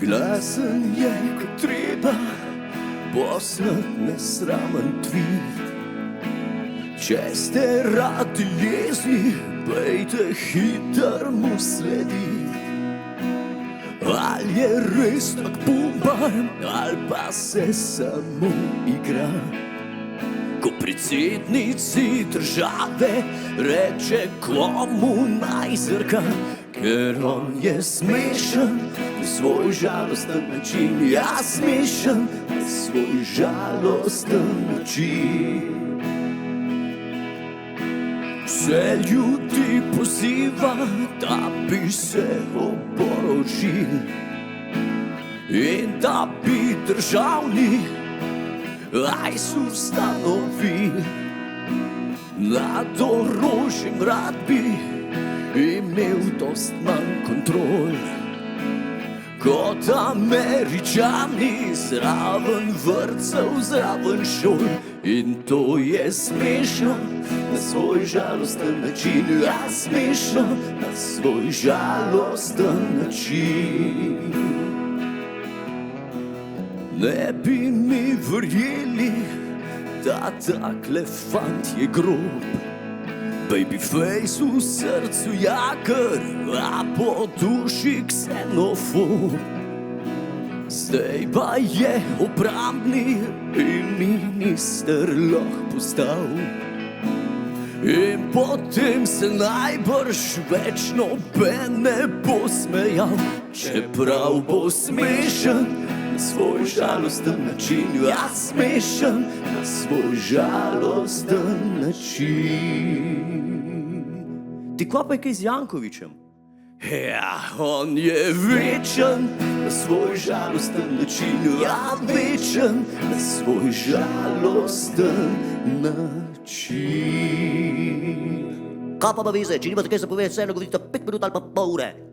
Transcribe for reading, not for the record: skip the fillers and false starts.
Glasen je kot treba poslat nesramen tweet. Če ste radi jezni, pejte hiter mu sledit. Ali je res tak bumbar, ali pa se samo igra. Ko predsednici države reče, komu naj zrka, ker on je smešen na svoj žalosten način. Ja, smešen na svoj žalosten način. Vse ljudi poziva, da bi se oborožili in da bi državni rajs ustanovili. Nad orožjem rad bi imel dost manj kontrol, kot Američani, zraven vrtcev, zraven šol. In to je smešno na svoj žalosten način. Ja, smešno na svoj žalosten način. Ne bi mi verjeli, da takle fant je grob. Babyface v srcu jaker, a po duši ksenofob. Zdaj pa je obrambni minister lahko postal. In potem se najbrž več noben ne bo smejal, čeprav bo smešen na svoj žalosten način. Ja, smešen na svoj žalosten način. Ti kopaj kaj z Jankovićem? Ja, on je večen na svoj žalosten način. Ja, večen na svoj žalosten način. Kaj pa veze, če nimate kaj za povedati, vseeno govorite 5 minut ali pa pol ure.